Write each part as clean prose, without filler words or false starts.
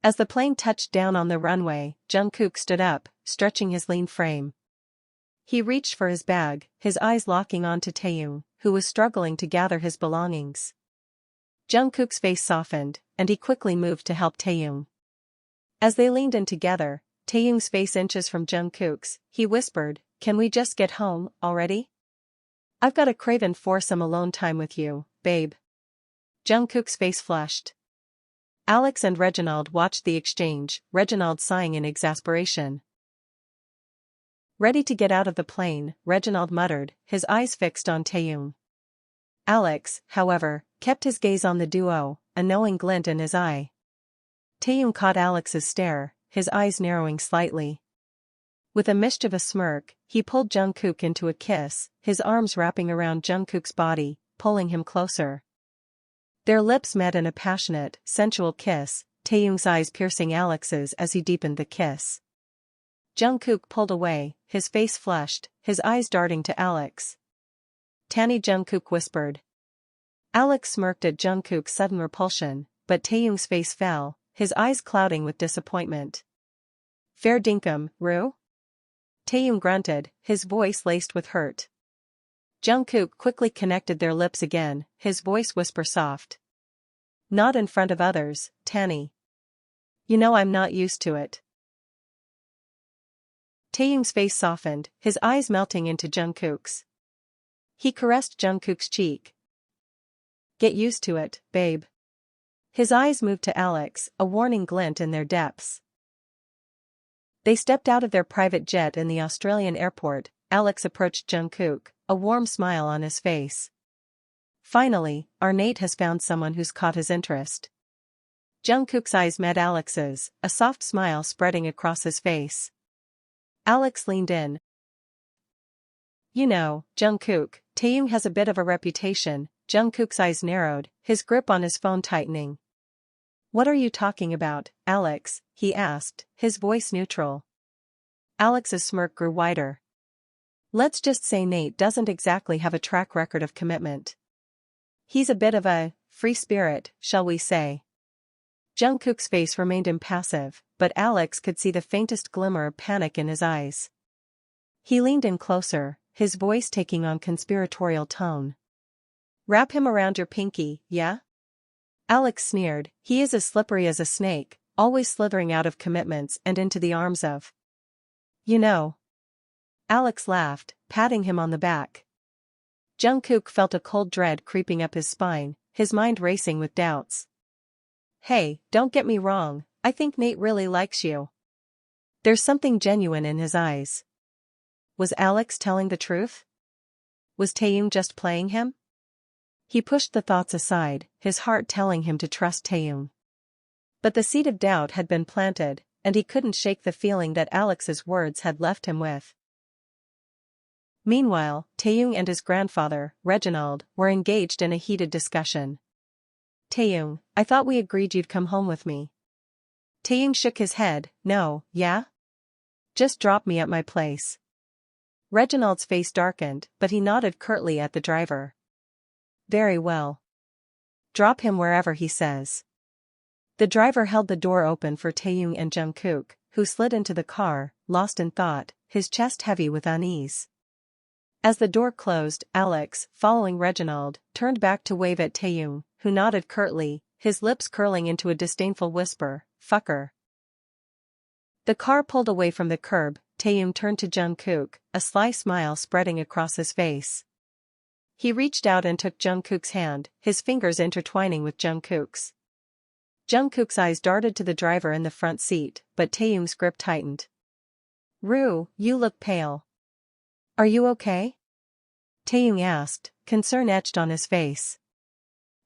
As the plane touched down on the runway, Jungkook stood up, stretching his lean frame. He reached for his bag, his eyes locking onto Taehyung, who was struggling to gather his belongings. Jungkook's face softened, and he quickly moved to help Taehyung. As they leaned in together, Taehyung's face inches from Jungkook's, he whispered, "Can we just get home, already? I've got a craving for some alone time with you, babe." Jungkook's face flushed. Alex and Reginald watched the exchange, Reginald sighing in exasperation. Ready to get out of the plane, Reginald muttered, his eyes fixed on Taehyung. Alex, however, kept his gaze on the duo, a knowing glint in his eye. Taehyung caught Alex's stare, his eyes narrowing slightly. With a mischievous smirk, he pulled Jungkook into a kiss, his arms wrapping around Jungkook's body, pulling him closer. Their lips met in a passionate, sensual kiss, Taehyung's eyes piercing Alex's as he deepened the kiss. Jungkook pulled away, his face flushed, his eyes darting to Alex. "Tanny," Jungkook whispered. Alex smirked at Jungkook's sudden repulsion, but Taehyung's face fell, his eyes clouding with disappointment. "Fair dinkum, Roo?" Taehyung grunted, his voice laced with hurt. Jungkook quickly connected their lips again, his voice whisper soft. "Not in front of others, Tanny. You know I'm not used to it." Taehyung's face softened, his eyes melting into Jungkook's. He caressed Jungkook's cheek. "Get used to it, babe." His eyes moved to Alex, a warning glint in their depths. They stepped out of their private jet in the Australian airport. Alex approached Jungkook, a warm smile on his face. "Finally, our Nate has found someone who's caught his interest." Jungkook's eyes met Alex's, a soft smile spreading across his face. Alex leaned in. "You know, Jungkook, Taehyung has a bit of a reputation." Jungkook's eyes narrowed, his grip on his phone tightening. "What are you talking about, Alex?" he asked, his voice neutral. Alex's smirk grew wider. "Let's just say Nate doesn't exactly have a track record of commitment. He's a bit of a free spirit, shall we say." Jungkook's face remained impassive, but Alex could see the faintest glimmer of panic in his eyes. He leaned in closer, his voice taking on conspiratorial tone. "Wrap him around your pinky, yeah?" Alex sneered, "He is as slippery as a snake, always slithering out of commitments and into the arms of. You know." Alex laughed, patting him on the back. Jungkook felt a cold dread creeping up his spine, his mind racing with doubts. "Hey, don't get me wrong, I think Nate really likes you." There's something genuine in his eyes. Was Alex telling the truth? Was Taehyung just playing him? He pushed the thoughts aside, his heart telling him to trust Taehyung. But the seed of doubt had been planted, and he couldn't shake the feeling that Alex's words had left him with. Meanwhile, Taehyung and his grandfather, Reginald, were engaged in a heated discussion. "Taehyung, I thought we agreed you'd come home with me." Taehyung shook his head. "No, yeah? Just drop me at my place." Reginald's face darkened, but he nodded curtly at the driver. "Very well. Drop him wherever he says." The driver held the door open for Taehyung and Jungkook, who slid into the car, lost in thought, his chest heavy with unease. As the door closed, Alex, following Reginald, turned back to wave at Taehyung, who nodded curtly, his lips curling into a disdainful whisper, "Fucker." The car pulled away from the curb. Taehyung turned to Jungkook, a sly smile spreading across his face. He reached out and took Jungkook's hand, his fingers intertwining with Jungkook's. Jungkook's eyes darted to the driver in the front seat, but Taehyung's grip tightened. "Roo, you look pale. Are you okay?" Taehyung asked, concern etched on his face.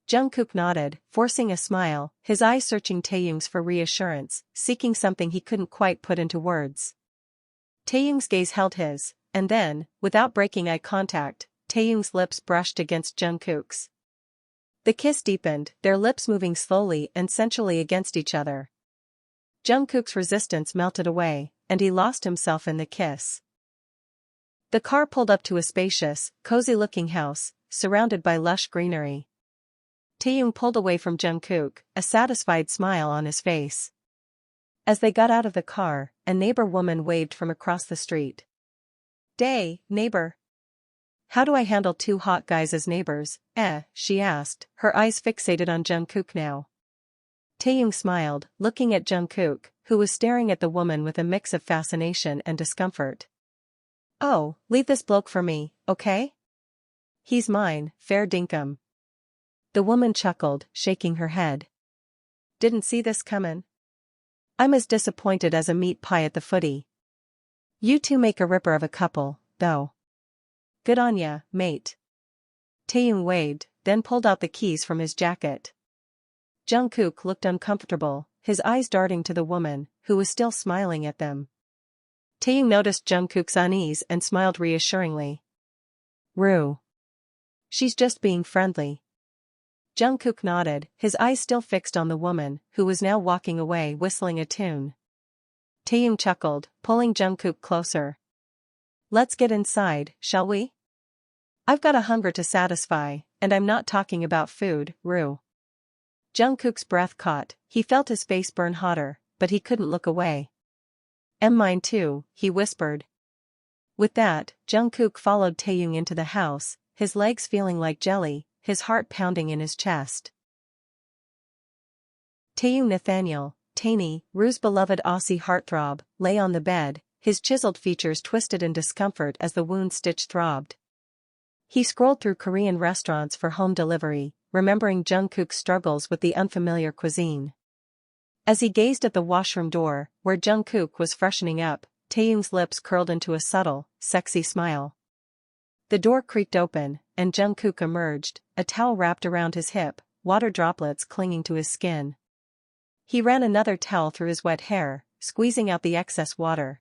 Jungkook nodded, forcing a smile, his eyes searching Taehyung's for reassurance, seeking something he couldn't quite put into words. Taehyung's gaze held his, and then, without breaking eye contact, Taehyung's lips brushed against Jungkook's. The kiss deepened, their lips moving slowly and sensually against each other. Jungkook's resistance melted away, and he lost himself in the kiss. The car pulled up to a spacious, cozy-looking house, surrounded by lush greenery. Taehyung pulled away from Jungkook, a satisfied smile on his face. As they got out of the car, a neighbor woman waved from across the street. "Day, neighbor. How do I handle two hot guys as neighbors, she asked, her eyes fixated on Jungkook now. Taehyung smiled, looking at Jungkook, who was staring at the woman with a mix of fascination and discomfort. "Oh, leave this bloke for me, okay? He's mine, fair dinkum." The woman chuckled, shaking her head. "Didn't see this comin'. I'm as disappointed as a meat pie at the footy. You two make a ripper of a couple, though. Good on ya, mate." Taehyung waved, then pulled out the keys from his jacket. Jungkook looked uncomfortable, his eyes darting to the woman, who was still smiling at them. Taehyung noticed Jungkook's unease and smiled reassuringly. "Rue. She's just being friendly." Jungkook nodded, his eyes still fixed on the woman, who was now walking away whistling a tune. Taehyung chuckled, pulling Jungkook closer. "Let's get inside, shall we? I've got a hunger to satisfy, and I'm not talking about food, Rue." Jungkook's breath caught, he felt his face burn hotter, but he couldn't look away. "Mine too," he whispered. With that, Jungkook followed Taehyung into the house, his legs feeling like jelly, his heart pounding in his chest. Taehyung Nathaniel, Tainy, Rue's beloved Aussie heartthrob, lay on the bed, his chiseled features twisted in discomfort as the wound stitch throbbed. He scrolled through Korean restaurants for home delivery, remembering Jungkook's struggles with the unfamiliar cuisine. As he gazed at the washroom door, where Jungkook was freshening up, Taehyung's lips curled into a subtle, sexy smile. The door creaked open, and Jungkook emerged, a towel wrapped around his hip, water droplets clinging to his skin. He ran another towel through his wet hair, squeezing out the excess water.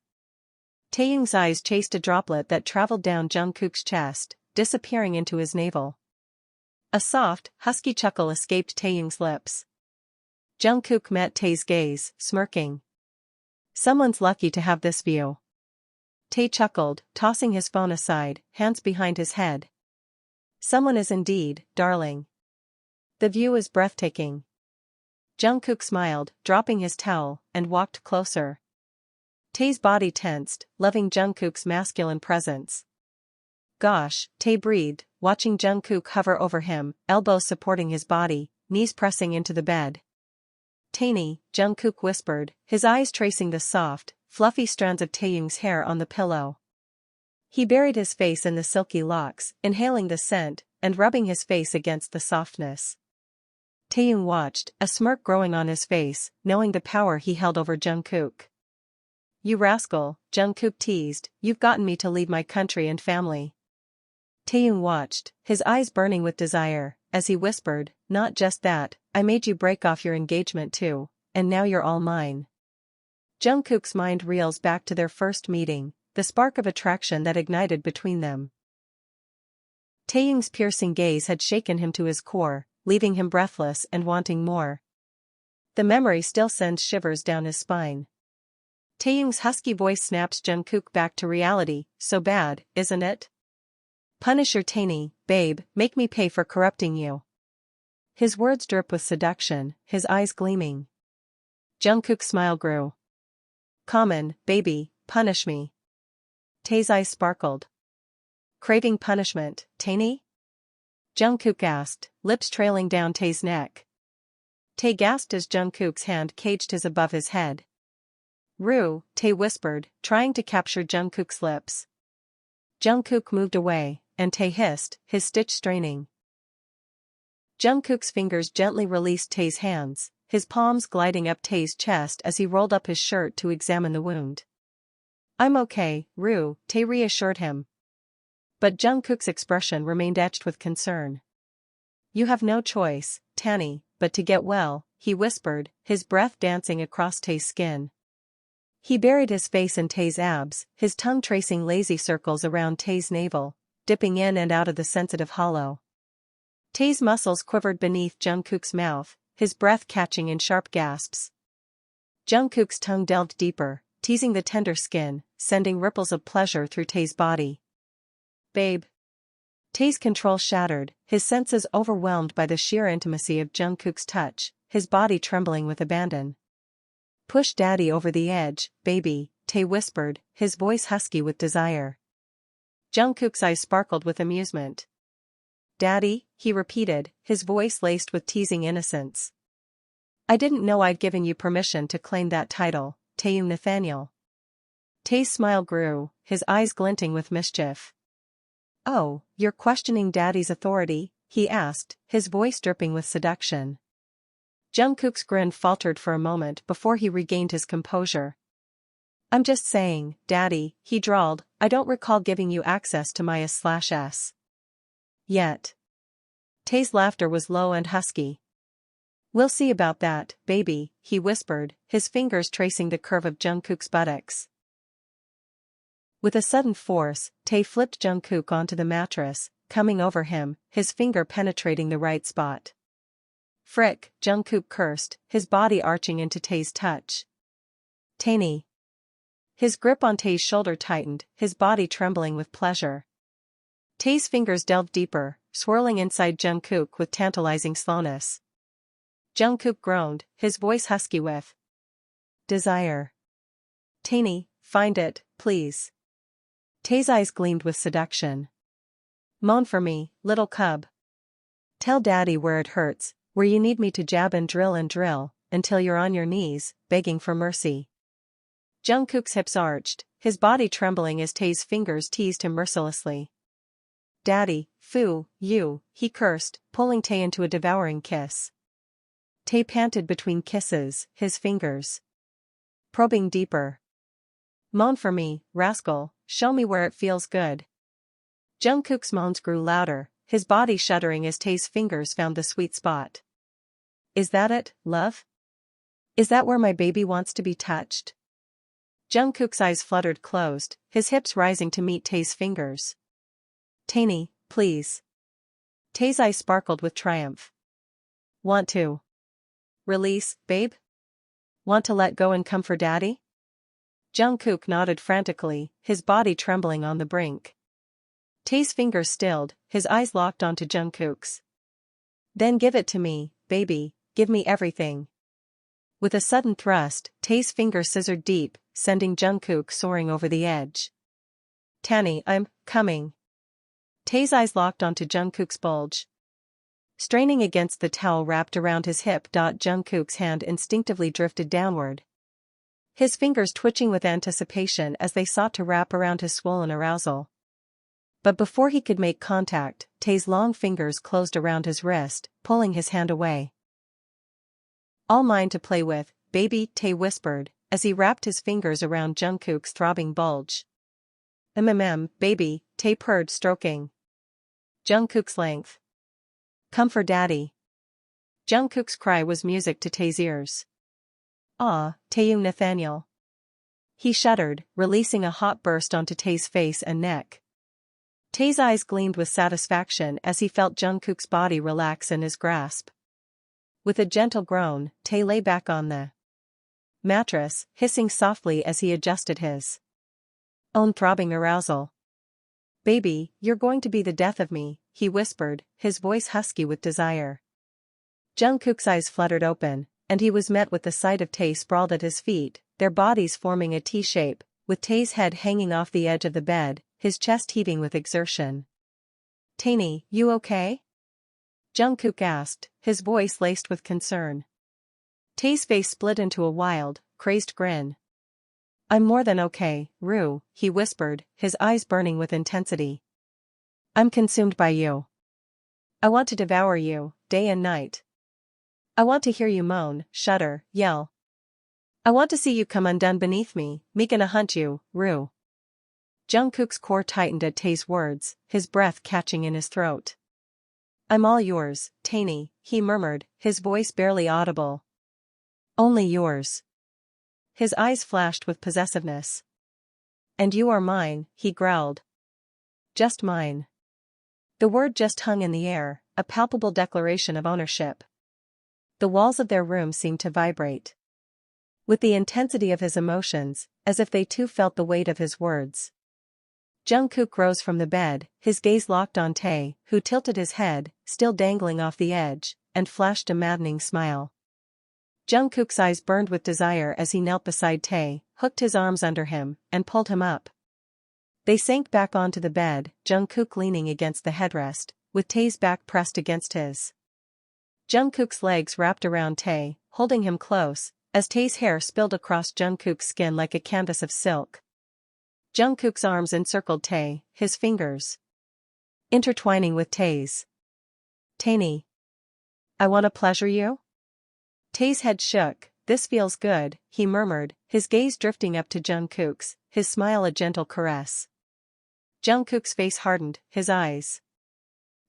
Taehyung's eyes chased a droplet that traveled down Jungkook's chest, disappearing into his navel. A soft, husky chuckle escaped Taehyung's lips. Jungkook met Tae's gaze, smirking. "Someone's lucky to have this view." Tae chuckled, tossing his phone aside, hands behind his head. "Someone is indeed, darling. The view is breathtaking." Jungkook smiled, dropping his towel, and walked closer. Tae's body tensed, loving Jungkook's masculine presence. "Gosh," Tae breathed, watching Jungkook hover over him, elbows supporting his body, knees pressing into the bed. "Tainy," Jungkook whispered, his eyes tracing the soft, fluffy strands of Taehyung's hair on the pillow. He buried his face in the silky locks, inhaling the scent, and rubbing his face against the softness. Taehyung watched, a smirk growing on his face, knowing the power he held over Jungkook. "You rascal," Jungkook teased, "you've gotten me to leave my country and family." Taehyung watched, his eyes burning with desire, as he whispered, "Not just that, I made you break off your engagement too, and now you're all mine." Jungkook's mind reels back to their first meeting, the spark of attraction that ignited between them. Taehyung's piercing gaze had shaken him to his core, leaving him breathless and wanting more. The memory still sends shivers down his spine. Taehyung's husky voice snapped Jungkook back to reality. "So bad, isn't it? Punish your Tainy, babe, make me pay for corrupting you." His words drip with seduction, his eyes gleaming. Jungkook's smile grew. "Common, baby, punish me." Tae's eyes sparkled. "Craving punishment, Tainy?" Jungkook asked, lips trailing down Tae's neck. Tae gasped as Jungkook's hand caged his above his head. "Rue," Tae whispered, trying to capture Jungkook's lips. Jungkook moved away, and Tae hissed, his stitch straining. Jungkook's fingers gently released Tae's hands, his palms gliding up Tae's chest as he rolled up his shirt to examine the wound. "I'm okay, Rue," Tae reassured him. But Jungkook's expression remained etched with concern. "You have no choice, Tanny, but to get well," he whispered, his breath dancing across Tae's skin. He buried his face in Tae's abs, his tongue tracing lazy circles around Tae's navel, dipping in and out of the sensitive hollow. Tae's muscles quivered beneath Jungkook's mouth, his breath catching in sharp gasps. Jungkook's tongue delved deeper, teasing the tender skin, sending ripples of pleasure through Tae's body. "Babe." Tae's control shattered, his senses overwhelmed by the sheer intimacy of Jungkook's touch, his body trembling with abandon. Push daddy over the edge, baby, Tae whispered, his voice husky with desire. Jungkook's eyes sparkled with amusement. Daddy, he repeated, his voice laced with teasing innocence. I didn't know I'd given you permission to claim that title, Taehyung Nathaniel. Tae's smile grew, his eyes glinting with mischief. Oh, you're questioning daddy's authority? He asked, his voice dripping with seduction. Jungkook's grin faltered for a moment before he regained his composure. I'm just saying, daddy, he drawled, I don't recall giving you access to my S/S. Yet. Tae's laughter was low and husky. We'll see about that, baby, he whispered, his fingers tracing the curve of Jungkook's buttocks. With a sudden force, Tae flipped Jungkook onto the mattress, coming over him, his finger penetrating the right spot. Frick, Jungkook cursed, his body arching into Tae's touch. Tae. His grip on Tae's shoulder tightened, his body trembling with pleasure. Tae's fingers delved deeper, swirling inside Jungkook with tantalizing slowness. Jungkook groaned, his voice husky with desire. Tae, find it, please. Tae's eyes gleamed with seduction. Moan for me, little cub. Tell daddy where it hurts, where you need me to jab and drill, until you're on your knees, begging for mercy. Jungkook's hips arched, his body trembling as Tae's fingers teased him mercilessly. Daddy, foo, you, he cursed, pulling Tae into a devouring kiss. Tae panted between kisses, his fingers probing deeper. Moan for me, rascal, show me where it feels good. Jungkook's moans grew louder, his body shuddering as Tae's fingers found the sweet spot. Is that it, love? Is that where my baby wants to be touched? Jungkook's eyes fluttered closed, his hips rising to meet Tae's fingers. Tae, please. Tae's eyes sparkled with triumph. Want to release, babe? Want to let go and come for daddy? Jungkook nodded frantically, his body trembling on the brink. Tae's fingers stilled, his eyes locked onto Jungkook's. Then give it to me, baby, give me everything. With a sudden thrust, Tae's fingers scissored deep, sending Jungkook soaring over the edge. Tae, I'm coming. Tae's eyes locked onto Jungkook's bulge. Straining against the towel wrapped around his hip. Jungkook's hand instinctively drifted downward. His fingers twitching with anticipation as they sought to wrap around his swollen arousal. But before he could make contact, Tae's long fingers closed around his wrist, pulling his hand away. All mine to play with, baby, Tae whispered, as he wrapped his fingers around Jungkook's throbbing bulge. Baby, Tae purred, stroking Jungkook's length. Come for daddy. Jungkook's cry was music to Tae's ears. Ah, Taehyung Nathaniel. He shuddered, releasing a hot burst onto Tae's face and neck. Tae's eyes gleamed with satisfaction as he felt Jungkook's body relax in his grasp. With a gentle groan, Tae lay back on the mattress, hissing softly as he adjusted his own throbbing arousal. Baby, you're going to be the death of me, he whispered, his voice husky with desire. Jungkook's eyes fluttered open, and he was met with the sight of Tae sprawled at his feet, their bodies forming a T-shape, with Tae's head hanging off the edge of the bed, his chest heaving with exertion. Tae, you okay? Jungkook asked, his voice laced with concern. Tae's face split into a wild, crazed grin. I'm more than okay, Rue, he whispered, his eyes burning with intensity. I'm consumed by you. I want to devour you, day and night. I want to hear you moan, shudder, yell. I want to see you come undone beneath me, gonna hunt you, Rue. Jungkook's core tightened at Tae's words, his breath catching in his throat. I'm all yours, Tae, he murmured, his voice barely audible. Only yours. His eyes flashed with possessiveness. And you are mine, he growled. Just mine. The word just hung in the air, a palpable declaration of ownership. The walls of their room seemed to vibrate with the intensity of his emotions, as if they too felt the weight of his words. Jungkook rose from the bed, his gaze locked on Tae, who tilted his head, still dangling off the edge, and flashed a maddening smile. Jungkook's eyes burned with desire as he knelt beside Tae, hooked his arms under him, and pulled him up. They sank back onto the bed, Jungkook leaning against the headrest, with Tae's back pressed against his. Jungkook's legs wrapped around Tae, holding him close, as Tae's hair spilled across Jungkook's skin like a canvas of silk. Jungkook's arms encircled Tae, his fingers intertwining with Tae's. "Tae, I want to pleasure you?" Tae's head shook. "This feels good," he murmured, his gaze drifting up to Jungkook's, his smile a gentle caress. Jungkook's face hardened, his eyes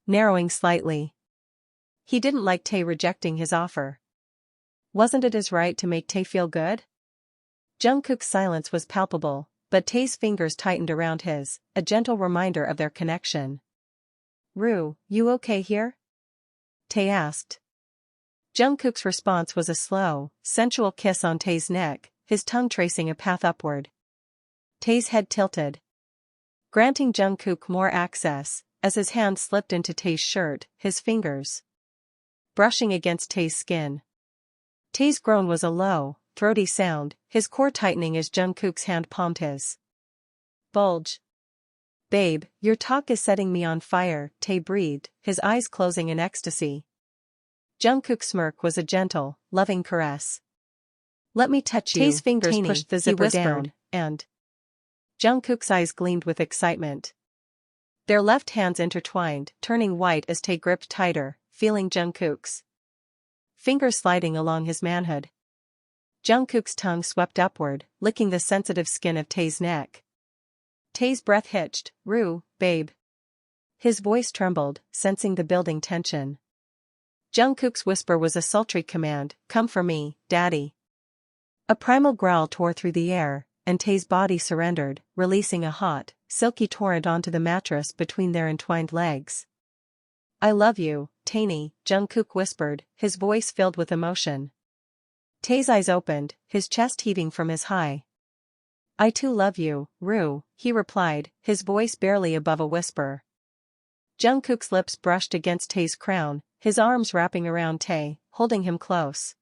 narrowing slightly. He didn't like Tae rejecting his offer. Wasn't it his right to make Tae feel good? Jungkook's silence was palpable, but Tae's fingers tightened around his, a gentle reminder of their connection. "Rue, you okay here?" Tae asked. Jungkook's response was a slow, sensual kiss on Tae's neck, his tongue tracing a path upward. Tae's head tilted, granting Jungkook more access, as his hand slipped into Tae's shirt, his fingers brushing against Tae's skin. Tae's groan was a low, throaty sound, his core tightening as Jungkook's hand palmed his. "Bulge. Babe, your talk is setting me on fire," Tae breathed, his eyes closing in ecstasy. Jungkook's smirk was a gentle, loving caress. "Let me touch you." Tae's fingers pushed the zipper down, and Jungkook's eyes gleamed with excitement. Their left hands intertwined, turning white as Tae gripped tighter, feeling Jungkook's fingers sliding along his manhood. Jungkook's tongue swept upward, licking the sensitive skin of Tae's neck. Tae's breath hitched. "Rue, babe." His voice trembled, sensing the building tension. Jungkook's whisper was a sultry command, "Come for me, daddy." A primal growl tore through the air, and Tae's body surrendered, releasing a hot, silky torrent onto the mattress between their entwined legs. "I love you, Tae," Jungkook whispered, his voice filled with emotion. Tae's eyes opened, his chest heaving from his high. "I too love you, Rue," he replied, his voice barely above a whisper. Jungkook's lips brushed against Tae's crown, his arms wrapping around Tae, holding him close.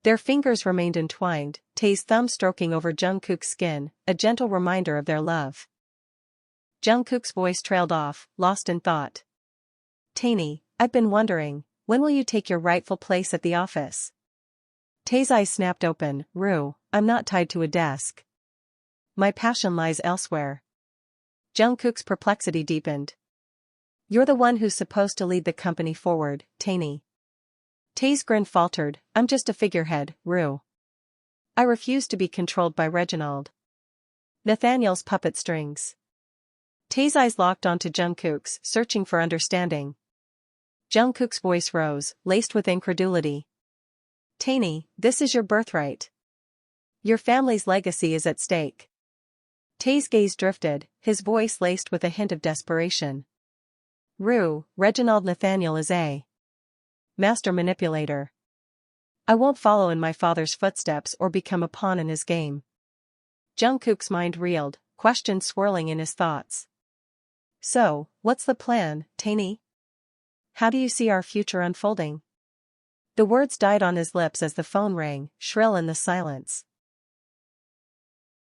Their fingers remained entwined, Tae's thumb stroking over Jungkook's skin, a gentle reminder of their love. Jungkook's voice trailed off, lost in thought. "Tae, I've been wondering, when will you take your rightful place at the office?" Tae's eyes snapped open. "Rue, I'm not tied to a desk. My passion lies elsewhere." Jungkook's perplexity deepened. "You're the one who's supposed to lead the company forward, Tae." Tae's grin faltered. "I'm just a figurehead, Rue. I refuse to be controlled by Reginald. Nathaniel's puppet strings." Tae's eyes locked onto Jungkook's, searching for understanding. Jungkook's voice rose, laced with incredulity. "Tae, this is your birthright. Your family's legacy is at stake." Tae's gaze drifted, his voice laced with a hint of desperation. "Rue, Reginald Nathaniel is a master manipulator. I won't follow in my father's footsteps or become a pawn in his game." Jungkook's mind reeled, questions swirling in his thoughts. "So, what's the plan, Tae? How do you see our future unfolding?" The words died on his lips as the phone rang, shrill in the silence.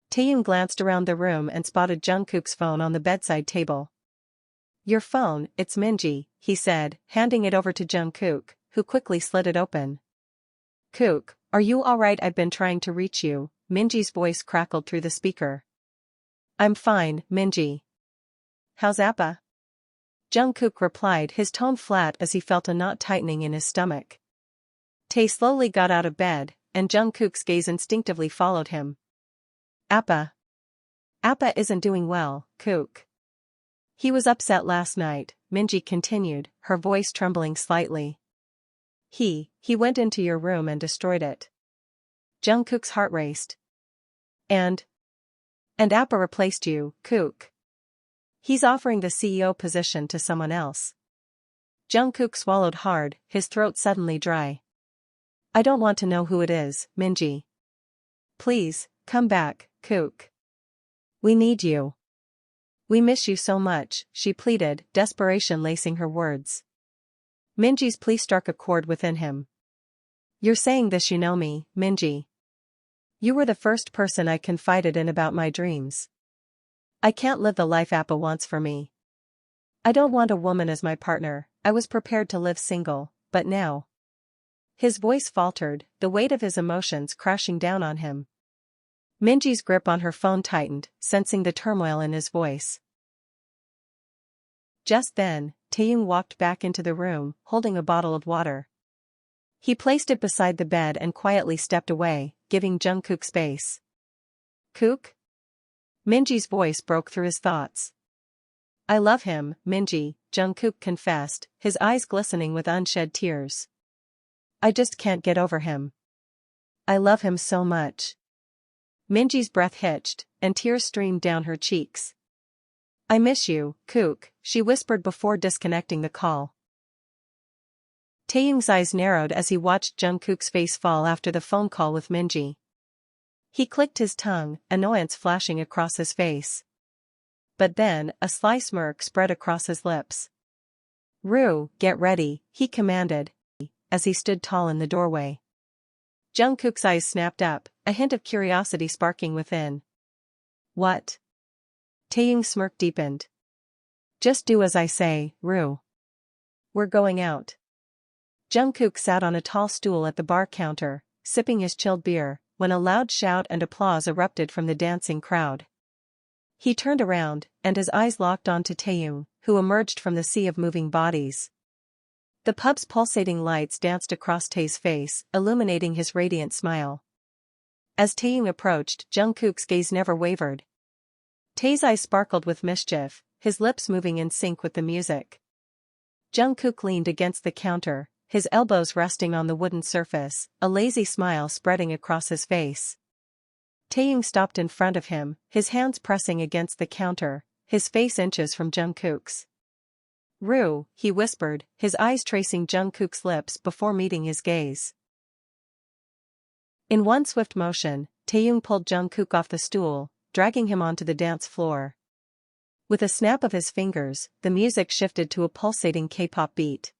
Taehyung glanced around the room and spotted Jungkook's phone on the bedside table. "Your phone, it's Minji," he said, handing it over to Jungkook, who quickly slid it open. "Kook, are you alright? I've been trying to reach you," Minji's voice crackled through the speaker. "I'm fine, Minji. How's Appa?" Jungkook replied, his tone flat as he felt a knot tightening in his stomach. Tae slowly got out of bed, and Jungkook's gaze instinctively followed him. "Appa isn't doing well, Kook. He was upset last night," Minji continued, her voice trembling slightly. He went into your room and destroyed it." Jungkook's heart raced. And Appa replaced you, Kook. He's offering the CEO position to someone else." Jungkook swallowed hard, his throat suddenly dry. "I don't want to know who it is, Minji. Please, come back, Kook. We need you. We miss you so much," she pleaded, desperation lacing her words. Minji's plea struck a chord within him. You're saying this, you know me, Minji. You were the first person I confided in about my dreams. I can't live the life Appa wants for me. I don't want a woman as my partner. I was prepared to live single, but now. His voice faltered, the weight of his emotions crashing down on him. Minji's grip on her phone tightened, sensing the turmoil in his voice. Just then, Taehyung walked back into the room, holding a bottle of water. He placed it beside the bed and quietly stepped away, giving Jungkook space. Kook? Minji's voice broke through his thoughts. I love him, Minji, Jungkook confessed, his eyes glistening with unshed tears. I just can't get over him. I love him so much. Minji's breath hitched, and tears streamed down her cheeks. I miss you, Kook, she whispered before disconnecting the call. Taehyung's eyes narrowed as he watched Jungkook's face fall after the phone call with Minji. He clicked his tongue, annoyance flashing across his face. But then, a sly smirk spread across his lips. Rue, get ready, he commanded, as he stood tall in the doorway. Jungkook's eyes snapped up, a hint of curiosity sparking within. What? Taehyung's smirk deepened. Just do as I say, Rue. We're going out. Jungkook sat on a tall stool at the bar counter, sipping his chilled beer, when a loud shout and applause erupted from the dancing crowd. He turned around, and his eyes locked onto Taehyung, who emerged from the sea of moving bodies. The pub's pulsating lights danced across Tae's face, illuminating his radiant smile. As Taehyung approached, Jungkook's gaze never wavered. Tae's eyes sparkled with mischief, his lips moving in sync with the music. Jungkook leaned against the counter, his elbows resting on the wooden surface, a lazy smile spreading across his face. Taehyung stopped in front of him, his hands pressing against the counter, his face inches from Jungkook's. Rue, he whispered, his eyes tracing Jungkook's lips before meeting his gaze. In one swift motion, Taehyung pulled Jungkook off the stool, dragging him onto the dance floor. With a snap of his fingers, the music shifted to a pulsating K-pop beat.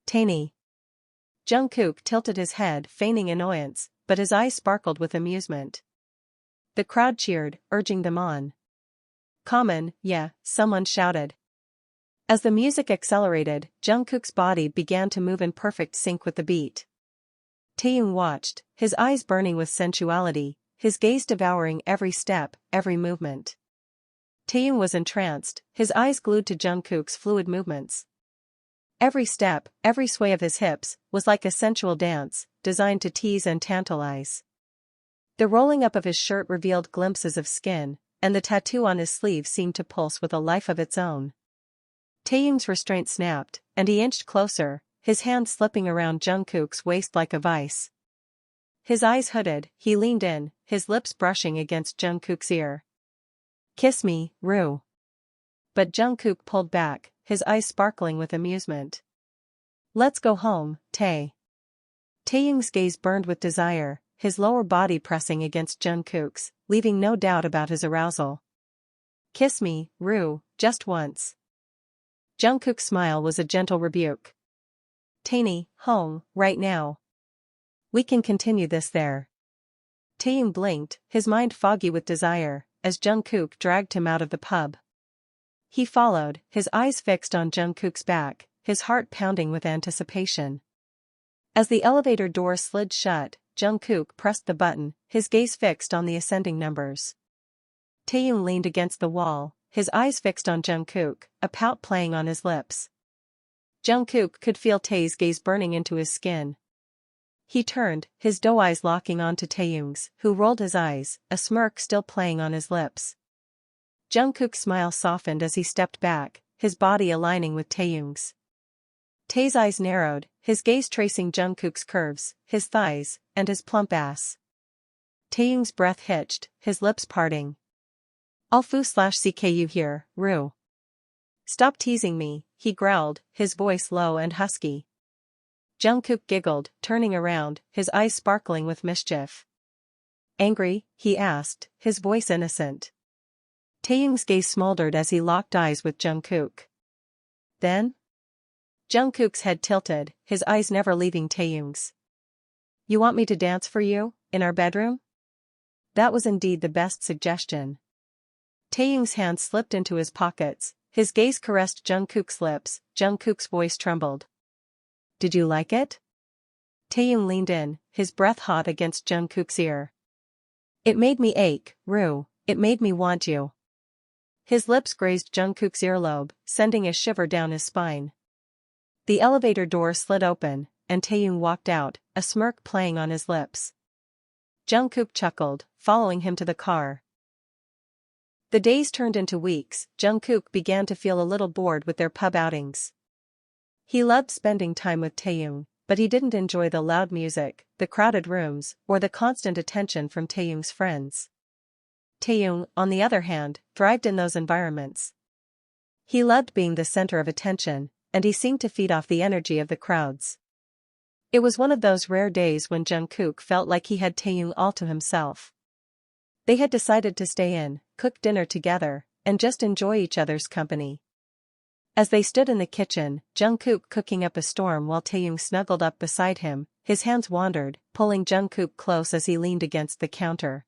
Taeny. Jungkook tilted his head, feigning annoyance, but his eyes sparkled with amusement. The crowd cheered, urging them on. Common, yeah, someone shouted. As the music accelerated, Jungkook's body began to move in perfect sync with the beat. Taehyung watched, his eyes burning with sensuality, his gaze devouring every step, every movement. Taehyung was entranced, his eyes glued to Jungkook's fluid movements. Every step, every sway of his hips, was like a sensual dance, designed to tease and tantalize. The rolling up of his shirt revealed glimpses of skin, and the tattoo on his sleeve seemed to pulse with a life of its own. Taehyung's restraint snapped, and he inched closer, his hand slipping around Jungkook's waist like a vice. His eyes hooded, he leaned in, his lips brushing against Jungkook's ear. Kiss me, Rue. But Jungkook pulled back, his eyes sparkling with amusement. Let's go home, Tae. Taehyung's gaze burned with desire, his lower body pressing against Jungkook's, leaving no doubt about his arousal. Kiss me, Rue, just once. Jungkook's smile was a gentle rebuke. Taeny, home, right now. We can continue this there. Taehyung blinked, his mind foggy with desire, as Jungkook dragged him out of the pub. He followed, his eyes fixed on Jungkook's back, his heart pounding with anticipation. As the elevator door slid shut, Jungkook pressed the button, his gaze fixed on the ascending numbers. Taehyung leaned against the wall, his eyes fixed on Jungkook, a pout playing on his lips. Jungkook could feel Tae's gaze burning into his skin. He turned, his doe eyes locking onto Taehyung's, who rolled his eyes, a smirk still playing on his lips. Jungkook's smile softened as he stepped back, his body aligning with Taehyung's. Tae's eyes narrowed, his gaze tracing Jungkook's curves, his thighs, and his plump ass. Taehyung's breath hitched, his lips parting. I'll foo/CKU here, Rue. Stop teasing me, he growled, his voice low and husky. Jungkook giggled, turning around, his eyes sparkling with mischief. Angry? He asked, his voice innocent. Taehyung's gaze smoldered as he locked eyes with Jungkook. Then? Jungkook's head tilted, his eyes never leaving Taehyung's. You want me to dance for you, in our bedroom? That was indeed the best suggestion. Taehyung's hand slipped into his pockets, his gaze caressed Jungkook's lips, Jungkook's voice trembled. Did you like it? Taehyung leaned in, his breath hot against Jungkook's ear. It made me ache, Rue, it made me want you. His lips grazed Jungkook's earlobe, sending a shiver down his spine. The elevator door slid open, and Taehyung walked out, a smirk playing on his lips. Jungkook chuckled, following him to the car. The days turned into weeks. Jungkook began to feel a little bored with their pub outings. He loved spending time with Taehyung, but he didn't enjoy the loud music, the crowded rooms, or the constant attention from Taehyung's friends. Taehyung, on the other hand, thrived in those environments. He loved being the center of attention, and he seemed to feed off the energy of the crowds. It was one of those rare days when Jungkook felt like he had Taehyung all to himself. They had decided to stay in, cook dinner together, and just enjoy each other's company. As they stood in the kitchen, Jungkook cooking up a storm while Taehyung snuggled up beside him, his hands wandered, pulling Jungkook close as he leaned against the counter.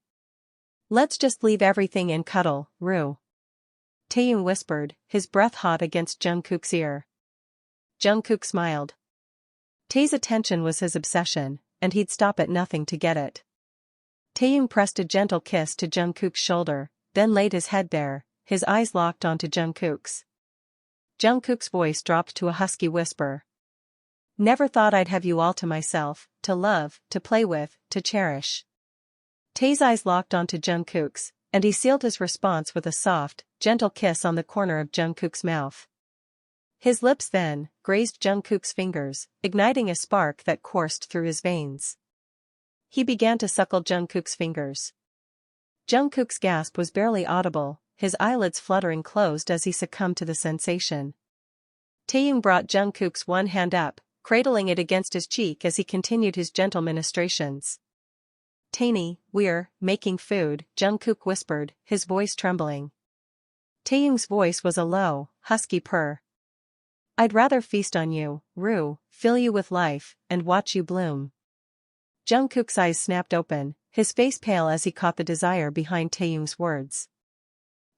Let's just leave everything and cuddle, Rue. Taehyung whispered, his breath hot against Jungkook's ear. Jungkook smiled. Tae's attention was his obsession, and he'd stop at nothing to get it. Taehyung pressed a gentle kiss to Jungkook's shoulder, then laid his head there, his eyes locked onto Jungkook's. Jungkook's voice dropped to a husky whisper. Never thought I'd have you all to myself, to love, to play with, to cherish. Tae's eyes locked onto Jungkook's, and he sealed his response with a soft, gentle kiss on the corner of Jungkook's mouth. His lips then grazed Jungkook's fingers, igniting a spark that coursed through his veins. He began to suckle Jungkook's fingers. Jungkook's gasp was barely audible, his eyelids fluttering closed as he succumbed to the sensation. Taehyung brought Jungkook's one hand up, cradling it against his cheek as he continued his gentle ministrations. Taeny, we're making food, Jungkook whispered, his voice trembling. Taehyung's voice was a low, husky purr. I'd rather feast on you, Rue, fill you with life, and watch you bloom. Jungkook's eyes snapped open, his face pale as he caught the desire behind Taehyung's words.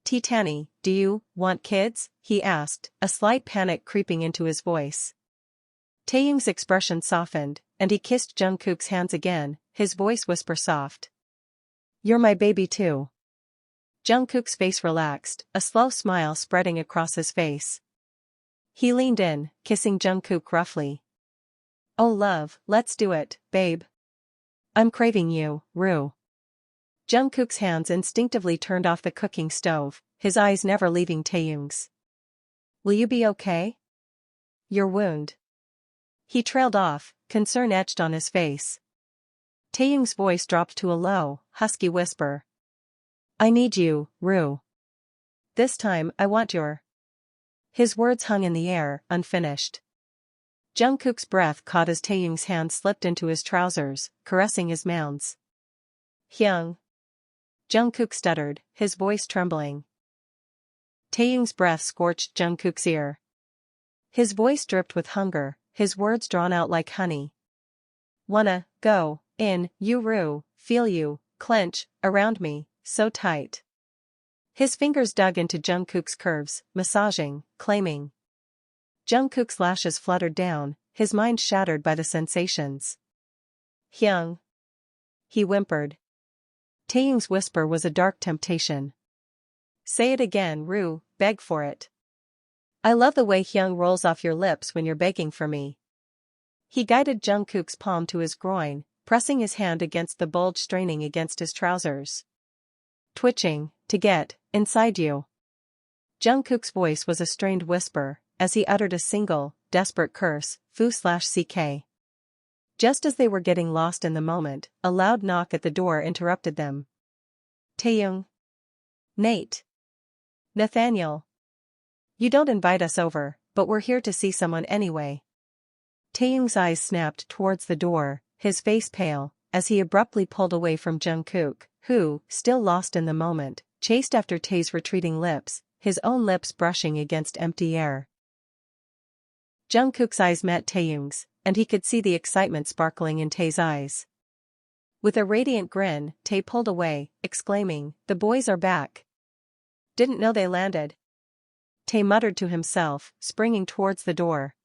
Taeny, do you want kids? He asked, a slight panic creeping into his voice. Taehyung's expression softened, and he kissed Jungkook's hands again, his voice whisper soft. You're my baby too. Jungkook's face relaxed, a slow smile spreading across his face. He leaned in, kissing Jungkook roughly. Oh love, let's do it, babe. I'm craving you, Rue. Jungkook's hands instinctively turned off the cooking stove, his eyes never leaving Taehyung's. Will you be okay? Your wound. He trailed off, concern etched on his face. Taehyung's voice dropped to a low, husky whisper. I need you, Rue. This time I want your. His words hung in the air, unfinished. Jungkook's breath caught as Taehyung's hand slipped into his trousers, caressing his mounds. Hyung. Jungkook stuttered, his voice trembling. Taehyung's breath scorched Jungkook's ear. His voice dripped with hunger, his words drawn out like honey. Wanna go in, you Rue, feel you, clench, around me, so tight. His fingers dug into Jungkook's curves, massaging, claiming. Jungkook's lashes fluttered down, his mind shattered by the sensations. Hyung. He whimpered. Taehyung's whisper was a dark temptation. Say it again, Rue, beg for it. I love the way Hyung rolls off your lips when you're begging for me. He guided Jungkook's palm to his groin, pressing his hand against the bulge straining against his trousers. Twitching, to get inside you. Jungkook's voice was a strained whisper, as he uttered a single, desperate curse, foo/ck. Just as they were getting lost in the moment, a loud knock at the door interrupted them. Taehyung. Nate. Nathaniel. You don't invite us over, but we're here to see someone anyway. Taehyung's eyes snapped towards the door, his face pale, as he abruptly pulled away from Jungkook, who, still lost in the moment, chased after Tae's retreating lips, his own lips brushing against empty air. Jungkook's eyes met Taehyung's, and he could see the excitement sparkling in Tae's eyes. With a radiant grin, Tae pulled away, exclaiming, "The boys are back. Didn't know they landed." Tae muttered to himself, springing towards the door.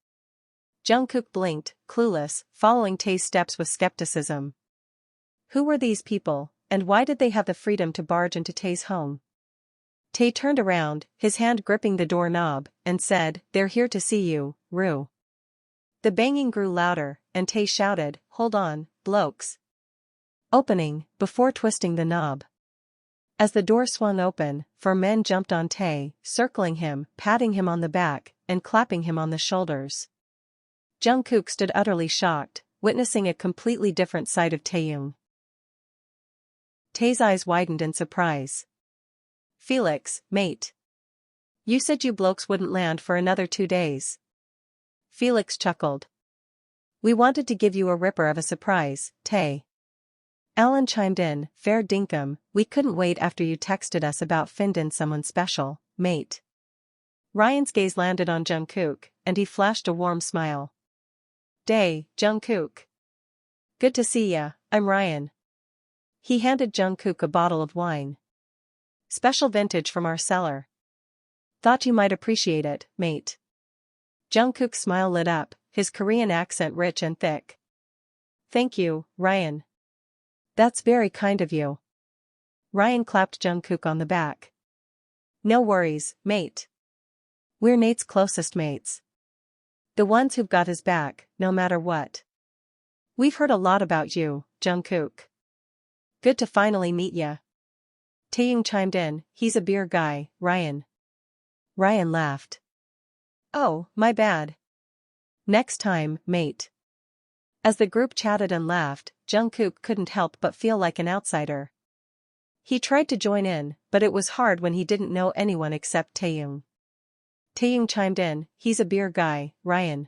Jungkook blinked, clueless, following Tae's steps with skepticism. Who were these people, and why did they have the freedom to barge into Tae's home? Tae turned around, his hand gripping the doorknob, and said, "They're here to see you, Rue." The banging grew louder, and Tae shouted, "Hold on, blokes." Opening, before twisting the knob. As the door swung open, 4 men jumped on Tae, circling him, patting him on the back, and clapping him on the shoulders. Jungkook stood utterly shocked, witnessing a completely different side of Taehyung. Tae's eyes widened in surprise. "Felix, mate. You said you blokes wouldn't land for another 2 days." Felix chuckled. "We wanted to give you a ripper of a surprise, Tae." Alan chimed in, "Fair dinkum, we couldn't wait after you texted us about findin' someone special, mate." Ryan's gaze landed on Jungkook, and he flashed a warm smile. "Day, Jungkook. Good to see ya, I'm Ryan." He handed Jungkook a bottle of wine. "Special vintage from our cellar. Thought you might appreciate it, mate." Jungkook's smile lit up, his Korean accent rich and thick. "Thank you, Ryan. That's very kind of you." Ryan clapped Jungkook on the back. "No worries, mate. We're Nate's closest mates. The ones who've got his back, no matter what. We've heard a lot about you, Jungkook. Good to finally meet ya." Taehyung chimed in, "He's a beer guy, Ryan." Ryan laughed. "Oh, my bad. Next time, mate." As the group chatted and laughed, Jungkook couldn't help but feel like an outsider. He tried to join in, but it was hard when he didn't know anyone except Taehyung. Taehyung chimed in, "He's a beer guy, Ryan."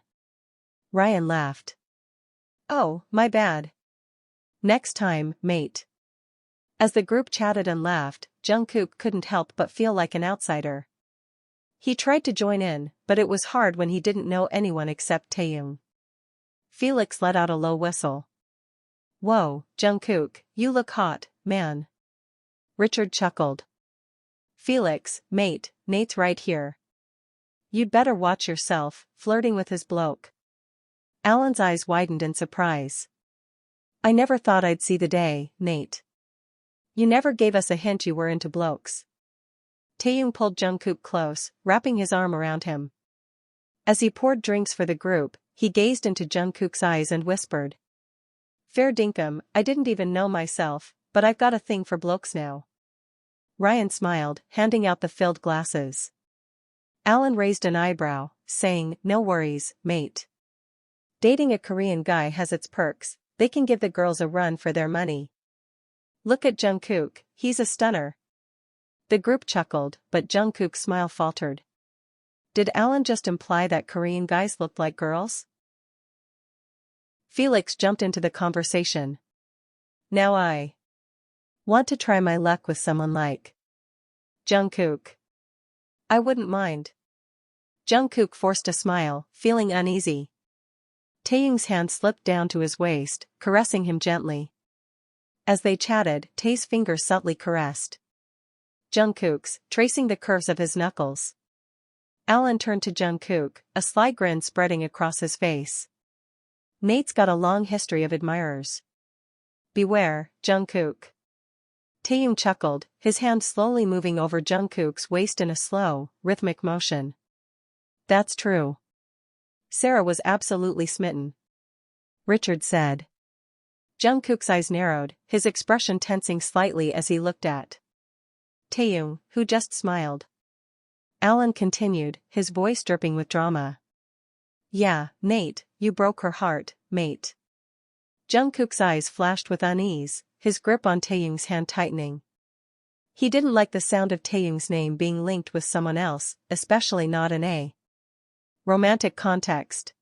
Ryan laughed. "Oh, my bad. Next time, mate." As the group chatted and laughed, Jungkook couldn't help but feel like an outsider. He tried to join in, but it was hard when he didn't know anyone except Taehyung. Felix let out a low whistle. "Whoa, Jungkook, you look hot, man." Richard chuckled. "Felix, mate, Nate's right here. You'd better watch yourself, flirting with his bloke." Alan's eyes widened in surprise. "I never thought I'd see the day, Nate. You never gave us a hint you were into blokes." Taehyung pulled Jungkook close, wrapping his arm around him. As he poured drinks for the group, he gazed into Jungkook's eyes and whispered. "Fair dinkum, I didn't even know myself, but I've got a thing for blokes now." Ryan smiled, handing out the filled glasses. Alan raised an eyebrow, saying, "No worries, mate. Dating a Korean guy has its perks, they can give the girls a run for their money. Look at Jungkook, he's a stunner." The group chuckled, but Jungkook's smile faltered. Did Alan just imply that Korean guys looked like girls? Felix jumped into the conversation. "Now I want to try my luck with someone like Jungkook. I wouldn't mind." Jungkook forced a smile, feeling uneasy. Taehyung's hand slipped down to his waist, caressing him gently. As they chatted, Tae's fingers subtly caressed Jungkook's, tracing the curves of his knuckles. Alan turned to Jungkook, a sly grin spreading across his face. "Nate's got a long history of admirers. Beware, Jungkook." Taehyung chuckled, his hand slowly moving over Jungkook's waist in a slow, rhythmic motion. "That's true." Sarah was absolutely smitten. Richard said. Jungkook's eyes narrowed, his expression tensing slightly as he looked at Taehyung, who just smiled. Alan continued, his voice dripping with drama. "Yeah, Nate, you broke her heart, mate." Jungkook's eyes flashed with unease, his grip on Taehyung's hand tightening. He didn't like the sound of Taehyung's name being linked with someone else, especially not in a romantic context.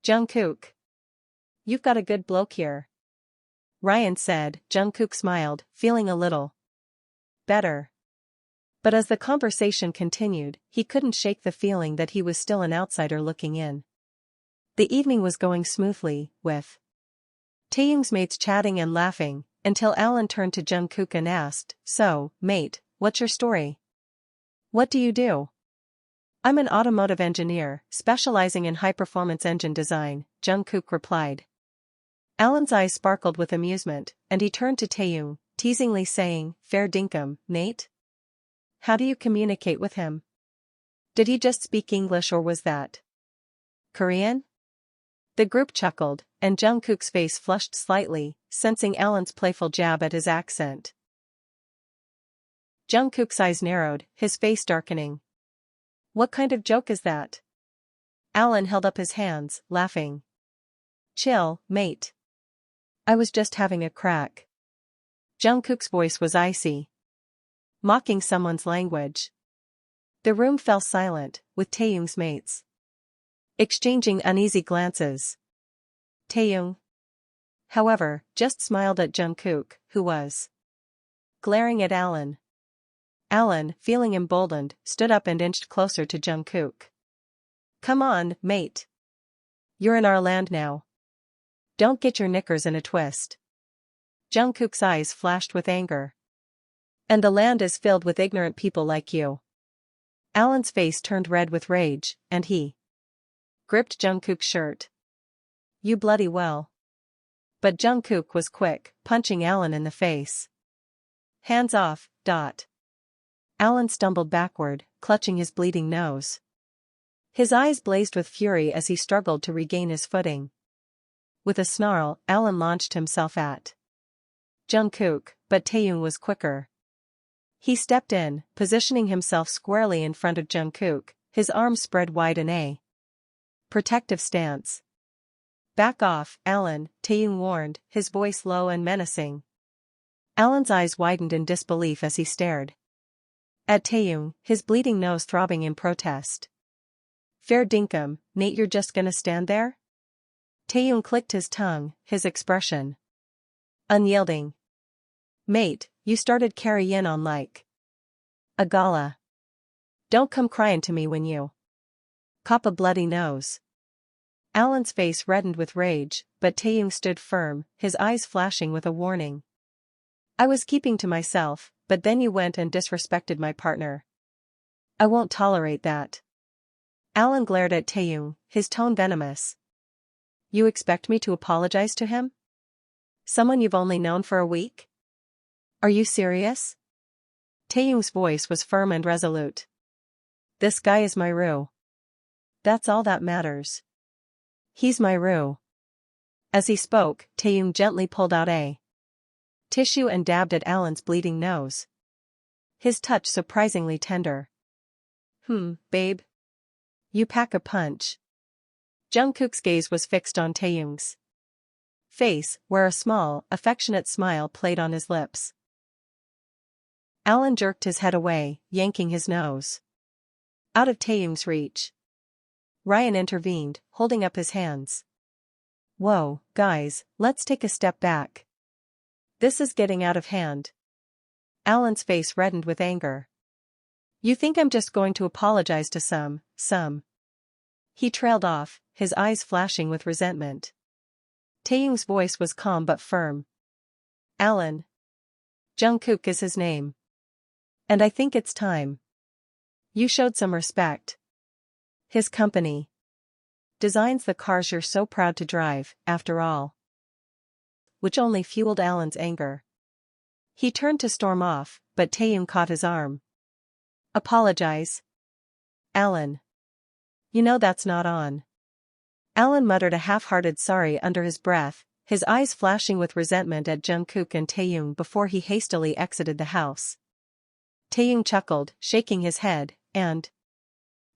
"Jungkook, you've got a good bloke here," Ryan said. Jungkook smiled, feeling a little better. But as the conversation continued, he couldn't shake the feeling that he was still an outsider looking in. The evening was going smoothly, with Taehyung's mates chatting and laughing, until Alan turned to Jungkook and asked, "So, mate, what's your story? What do you do?" "I'm an automotive engineer, specializing in high-performance engine design," Jungkook replied. Alan's eyes sparkled with amusement, and he turned to Taehyung, teasingly saying, "Fair dinkum, Nate? How do you communicate with him? Did he just speak English or was that Korean?" The group chuckled, and Jungkook's face flushed slightly, sensing Alan's playful jab at his accent. Jungkook's eyes narrowed, his face darkening. "What kind of joke is that?" Alan held up his hands, laughing. "Chill, mate. I was just having a crack." Jungkook's voice was icy. Mocking someone's language. The room fell silent, with Taehyung's mates exchanging uneasy glances. Taehyung, however, just smiled at Jungkook, who was glaring at Alan. Alan, feeling emboldened, stood up and inched closer to Jungkook. "Come on, mate. You're in our land now. Don't get your knickers in a twist." Jungkook's eyes flashed with anger. "And the land is filled with ignorant people like you." Alan's face turned red with rage, and he gripped Jungkook's shirt. "You bloody well." But Jungkook was quick, punching Alan in the face. "Hands off, dot." Alan stumbled backward, clutching his bleeding nose. His eyes blazed with fury as he struggled to regain his footing. With a snarl, Alan launched himself at Jungkook, but Taehyung was quicker. He stepped in, positioning himself squarely in front of Jungkook, his arms spread wide in a protective stance. "Back off, Alan," Taehyung warned, his voice low and menacing. Alan's eyes widened in disbelief as he stared at Taehyung, his bleeding nose throbbing in protest. "Fair dinkum, Nate, you're just gonna stand there?" Taehyung clicked his tongue, his expression unyielding. "Mate, you started carrying on like a gala. Don't come crying to me when you cop a bloody nose." Alan's face reddened with rage, but Taehyung stood firm, his eyes flashing with a warning. "I was keeping to myself, but then you went and disrespected my partner. I won't tolerate that." Alan glared at Taehyung, his tone venomous. "You expect me to apologize to him? Someone you've only known for a week? Are you serious?" Taehyung's voice was firm and resolute. "This guy is my Roo. That's all that matters. He's my Roo." As he spoke, Taehyung gently pulled out a tissue and dabbed at Alan's bleeding nose. His touch surprisingly tender. Babe. You pack a punch." Jungkook's gaze was fixed on Taehyung's face, where a small, affectionate smile played on his lips. Alan jerked his head away, yanking his nose out of Taehyung's reach. Ryan intervened, holding up his hands. "Whoa, guys, let's take a step back. This is getting out of hand." Alan's face reddened with anger. "You think I'm just going to apologize to some. He trailed off, his eyes flashing with resentment. Taehyung's voice was calm but firm. "Alan. Jungkook is his name. And I think it's time you showed some respect. His company designs the cars you're so proud to drive, after all." Which only fueled Alan's anger. He turned to storm off, but Taehyung caught his arm. "Apologize? Alan. You know that's not on." Alan muttered a half-hearted sorry under his breath, his eyes flashing with resentment at Jungkook and Taehyung before he hastily exited the house. Taehyung chuckled, shaking his head, and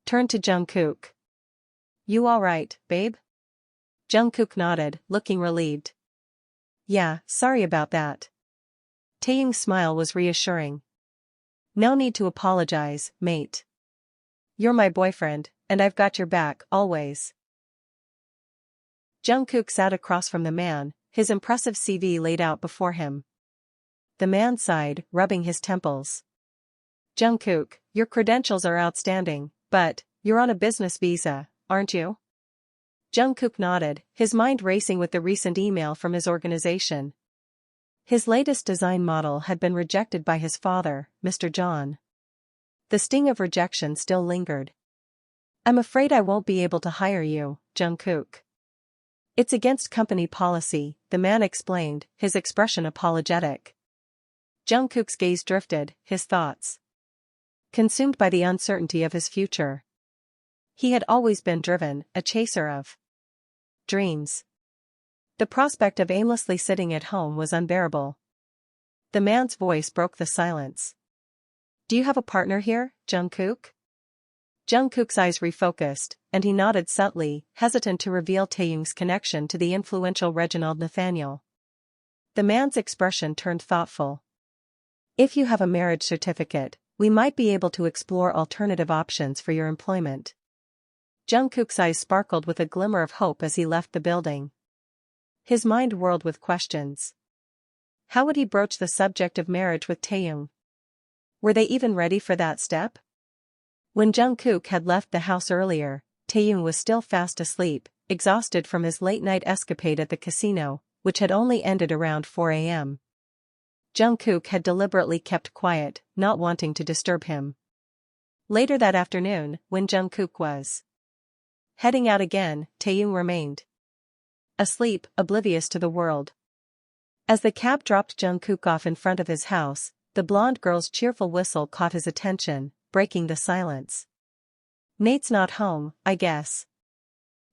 turned to Jungkook. "You alright, babe?" Jungkook nodded, looking relieved. "Yeah, sorry about that." Taehyung's smile was reassuring. "No need to apologize, mate. You're my boyfriend, and I've got your back, always." Jungkook sat across from the man, his impressive CV laid out before him. The man sighed, rubbing his temples. "Jungkook, your credentials are outstanding, but you're on a business visa, aren't you?" Jungkook nodded, his mind racing with the recent email from his organization. His latest design model had been rejected by his father, Mr. John. The sting of rejection still lingered. "I'm afraid I won't be able to hire you, Jungkook. It's against company policy," the man explained, his expression apologetic. Jungkook's gaze drifted, his thoughts consumed by the uncertainty of his future. He had always been driven, a chaser of dreams. The prospect of aimlessly sitting at home was unbearable. The man's voice broke the silence. "Do you have a partner here, Jungkook?" Jungkook's eyes refocused, and he nodded subtly, hesitant to reveal Taehyung's connection to the influential Reginald Nathaniel. The man's expression turned thoughtful. "If you have a marriage certificate, we might be able to explore alternative options for your employment." Jungkook's eyes sparkled with a glimmer of hope as he left the building. His mind whirled with questions. How would he broach the subject of marriage with Taehyung? Were they even ready for that step? When Jungkook had left the house earlier, Taehyung was still fast asleep, exhausted from his late-night escapade at the casino, which had only ended around 4 a.m. Jungkook had deliberately kept quiet, not wanting to disturb him. Later that afternoon, when Jungkook was heading out again, Taehyung remained asleep, oblivious to the world. As the cab dropped Jungkook off in front of his house, the blonde girl's cheerful whistle caught his attention, breaking the silence. "Nate's not home, I guess."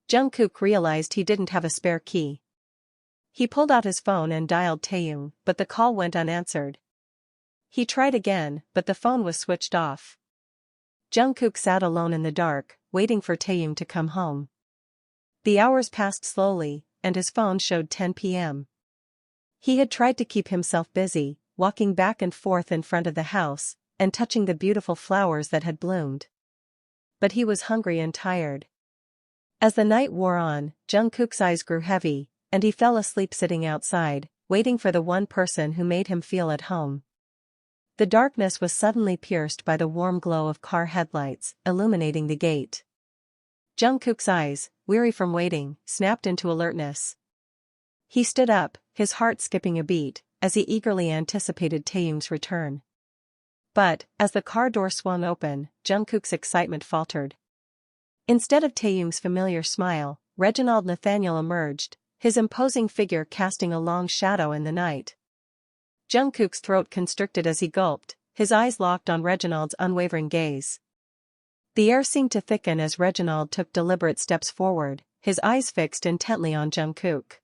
Jungkook realized he didn't have a spare key. He pulled out his phone and dialed Taehyung, but the call went unanswered. He tried again, but the phone was switched off. Jungkook sat alone in the dark, waiting for Taehyung to come home. The hours passed slowly, and his phone showed 10 p.m. He had tried to keep himself busy, walking back and forth in front of the house, and touching the beautiful flowers that had bloomed. But he was hungry and tired. As the night wore on, Jungkook's eyes grew heavy, and he fell asleep sitting outside, waiting for the one person who made him feel at home. The darkness was suddenly pierced by the warm glow of car headlights, illuminating the gate. Jungkook's eyes, weary from waiting, snapped into alertness. He stood up, his heart skipping a beat, as he eagerly anticipated Taehyung's return. But, as the car door swung open, Jungkook's excitement faltered. Instead of Taehyung's familiar smile, Reginald Nathaniel emerged, his imposing figure casting a long shadow in the night. Jungkook's throat constricted as he gulped, his eyes locked on Reginald's unwavering gaze. The air seemed to thicken as Reginald took deliberate steps forward, his eyes fixed intently on Jungkook.